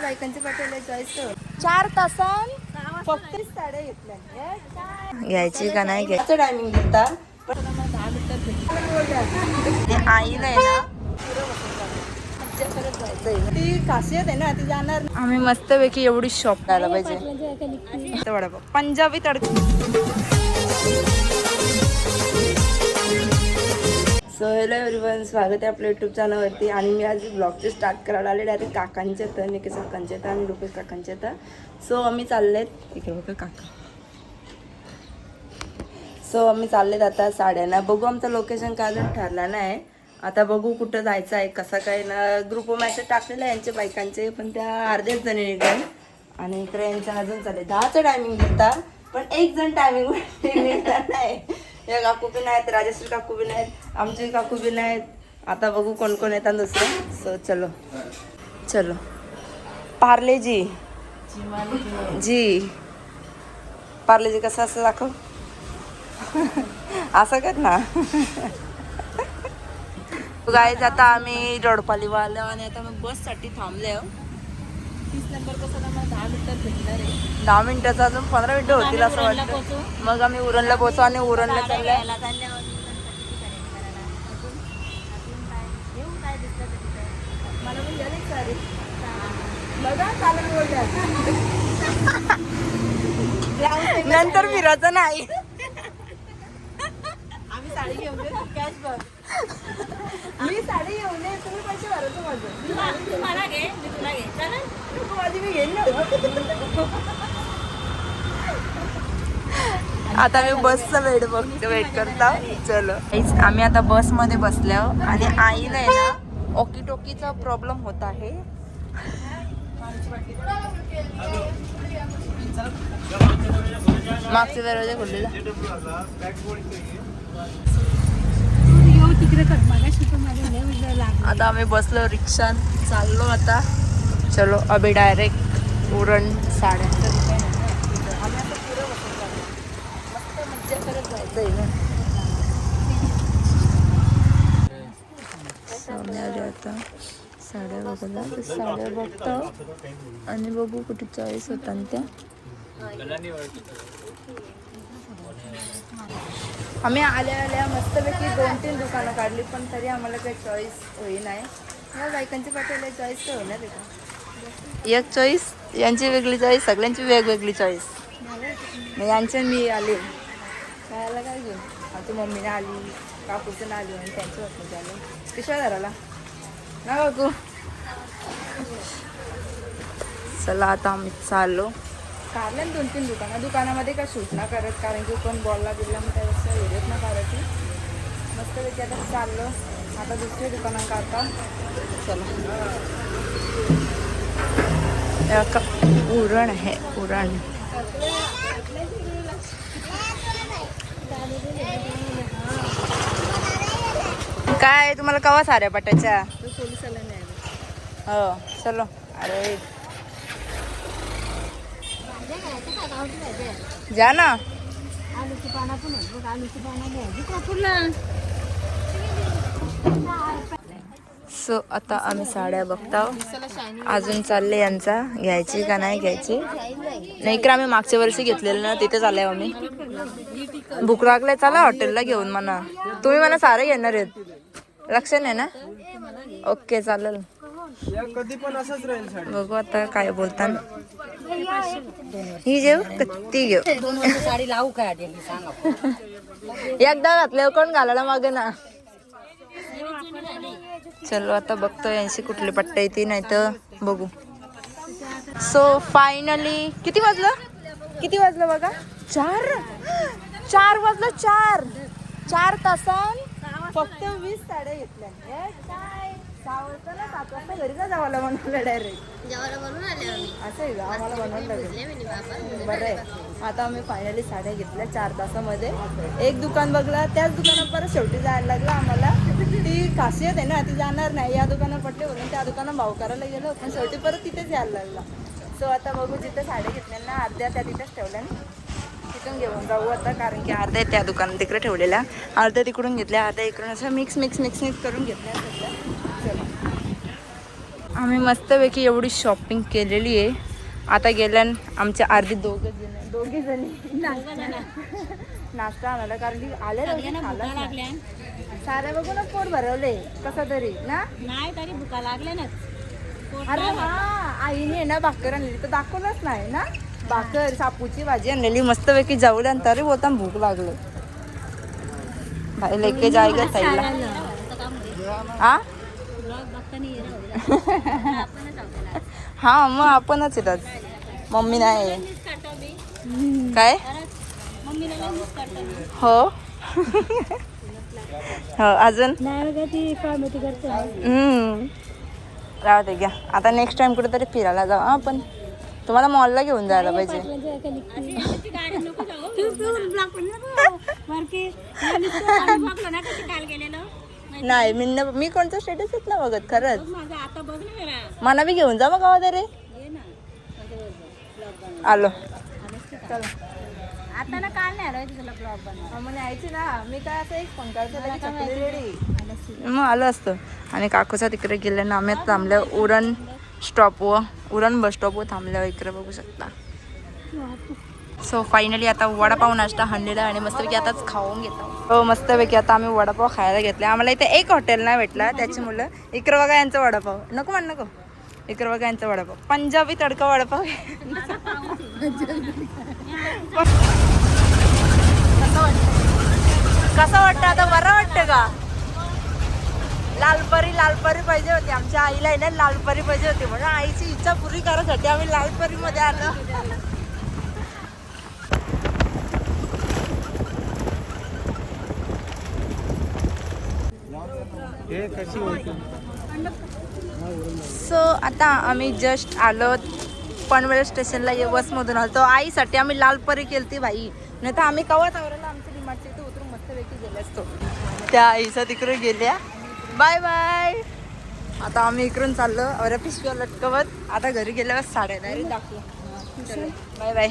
बायकांचे पाठवले चॉईस 4 तासान फक्त साड्या घेतल्या घ्यायची का नाही घ्यायचं टायमिंग घेता पण 10 मिनिटात आईला आहे ना ती खासियत आहे ना ती जाणार. आम्ही मस्तपैकी एवढी शॉप करायला पाहिजे वडापाव पंजाबी तडका. सो हॅलो एव्हरीवन, स्वागत आहे आपल्या यूट्यूब चॅनलवरती. आणि मी आज ब्लॉगचे स्टार्ट करायला आले डायरेक्ट काकांच्या तर निकेश काकांच्या तर आणि रुपेश काकांच्या तर. सो आम्ही चाललेत इकडे बघा काका. सो आम्ही चाललेत आता साड्यांना. बघू आमचं लोकेशन काय अजून ठरलं नाही. आता बघू कुठं जायचं आहे कसं काय ना. ग्रुप मेसेज टाकलेलं आहे यांच्या बायकांचे पण त्या अर्ध्याच जणी निघाल. आणि इकडे यांचं अजून चालेल 10चं टायमिंग घेतात पण एक जण टायमिंग मिळणार नाही. या काकू बी नाहीत, राजश्री काकू बी नाहीत, आमची काकू बी नाहीत. आता बघू कोण कोण येतात दुसरं. सो चलो चलो. पार्ले जी जी पार्ले जी कसं असं दाखव असं कर ना. गाईज आता आम्ही रोडपालीवर आलो आणि आता मग बससाठी थांबले. 30 नंबर कसं ना मग 10 मिनिटात भेटणार आहे. 10 मिनिटाचा अजून 15 मिनिटं होतील असं वाटतं. मग आम्ही उरणला पोहोचू आणि उरणला चालल्या. मला पण झाली सारी बघा चालत बोलल्या नंतर फिरायचं नाही. आम्ही साडी घेऊन कॅश बघ. मी साडी घेऊन दे तुम्ही पैसे भरतो माझं. मला घे मी तुला घे चालेल माझी मी घेईन ना. आता मी बसचा वेट करता. चलो आम्ही आता बसमध्ये बसल्या आणि आईला आहे ना ओकी टोकीचा प्रॉब्लेम होत आहे. मागचे दरवाजा खोललेला. आता आम्ही बसलो रिक्षात चाललो आता. चलो अभि डायरेक्ट उरण साड्यांचं दुकान आहे ना. आम्ही आता पुढे बसून चाललो. मस्त मज्जा करत जायचं आहे ना. साड्या आल्या आता साड्या बघायला. तर साड्या बघतो आणि बघू कुठे चॉईस होता त्या. आम्ही आल्या मस्तपैकी 2-3 दुकानं काढली पण तरी आम्हाला काही चॉईस होई नाही. मग बायकांची पाठवले चॉईस तर होणार आहे का. एक चॉईस यांची वेगळी चॉईस सगळ्यांची वेगवेगळी चॉईस. मग यांच्या मी आले खायला काय घेऊन. आमची मम्मीने आली काकूचं ना आली आणि त्यांचं वाटलं आलं पिशव्या धराला ना काकू. चला आता आम्ही चाललो. काढल्या 2-3 दुकानामध्ये काय शूट ना करत कारण की कोण बॉलला बिलला मग त्यापेक्षा व्हिडिओत ना काढायची. मस्तपैकी आता चाललो. आता दुसऱ्या दुकानात काढता. चला उरण आहे उरण. काय तुम्हाला कवा साऱ्या पटायच्या. हो चलो. अरे जा ना. सो आता आम्ही साड्या बघतो. अजून चालले यांचा घ्यायची का नाही घ्यायची. नाही तर आम्ही मागच्या वर्षी घेतलेलं ना तिथे चालले आम्ही. भूक लागलाय चला हॉटेलला घेऊन म्हणा. तुम्ही मला सारे घेणार आहेत लक्ष नाही ना. ओके चालेल. कधी पण असंच राहील. बघू आता काय बोलता. ही घेऊ ती घेऊ. 2 वर्ष साडी लावू काय एकदा घातल्यावर कोण घालायला मागे ना. चलो आता बघतो यांची कुठली पट्टा येते नाही तर बघू. सो फायनली किती वाजलं बघा. 4 वाजलं. 4 तासान फक्त 20 साड्या घेतल्या. 7 वाजता घरी जा जावाला बनवलं डायरेक्ट असं आहे का. आम्हाला बनवायला लागेल बरं आहे. आता आम्ही फायनली साड्या घेतल्या 4 तासामध्ये. एक दुकान बघला त्याच दुकानात परत शेवटी जायला लागलं आम्हाला. ती खासियत आहे ना ती जाणार नाही. या दुकानात पडले बोलून त्या दुकानात भाव करायला गेलो पण शेवटी परत तिथेच यायला लागला. सो आता बघू जिथं साड्या घेतल्या ना अर्ध्या त्या तिथेच ठेवल्या तिथून घेऊन जाऊ आता. कारण की अर्ध्या त्या दुकानात तिकडे ठेवलेल्या अर्ध्या तिकडून घेतल्या अर्ध्या इकडून असं मिक्स करून घेतल्या. आम्ही मस्तपैकी एवढी शॉपिंग केलेली आहे. आता गेल्यान आमच्या अर्धी दोघी जणी नाश्ता आणायला, कारण की आले सारे बघून पोट भरवले कसं तरी ना. नाही तरी भुका लागल्या ना. अरे हा, आईने ना भाकर आणलेली तर दाखवलंच नाही ना. भाकर सापूची भाजी आणलेली मस्तपैकी जेवल्या तरी होता भूक लागलं. भाई लेके जायगा ताईला. हा हा मग आपणच येतात, मम्मी नाही. काय हो हो अजून राहू दे घ्या. आता नेक्स्ट टाइम कुठेतरी फिरायला जाऊ आपण. तुम्हाला मॉलला घेऊन जायला पाहिजे. नाही मी कोणतं स्टेटसच ना बघत खरंच. मला बी घेऊन जा मग गावा तरी. आलो चला. आता ना काल नाही आलोय तुला ब्लॉग बनवा. मग यायची ना. मी काय असं एक पंखाचं रेडी मग आलं असतं. आणि काकूचा तिकडे गेल्यानं आम्ही थांबल्या उरण स्टॉपवर, उरण बस स्टॉपवर थांबल्यावर इकडे बघू शकता. सो फायनली आता वडापाव नाश्ता हाणलेला आणि मस्तपैकी आताच खाऊन घेतो. हो मस्तपैकी आता आम्ही वडापाव खायला घेतला. आम्हाला इथे एक हॉटेल नाही भेटला, त्याची मुलं इकडं बघा यांचा वडापाव. नको म्हण नको. इकडं बघा यांचा वडापाव, पंजाबी तडका वडापाव. कसं वाटतं आता, बरं वाटतं का? लालपरी पाहिजे होती आमच्या आईला आहे ना. लालपरी पाहिजे होती म्हणून आईची इच्छा पुरी करायसाठी आम्ही लालपरी मध्ये आलो. सो आता आम्ही जस्ट आलो पनवेल स्टेशनला. बसमधून आलो. आईसाठी आम्ही लालपरी केलती भाई, नाही तर आम्ही कवाच आवरायला आमच्या डिमार्टच्या इथे उतरून मस्तपैकी गेले असतो. त्या आईचा तिकडे गेल्या. Bye bye. आता आम्ही इकडून चाललो अरे पिशव्या लटकवत. आता घरी गेल्यावर साड्या डायरेक्ट दाखवू. Bye bye.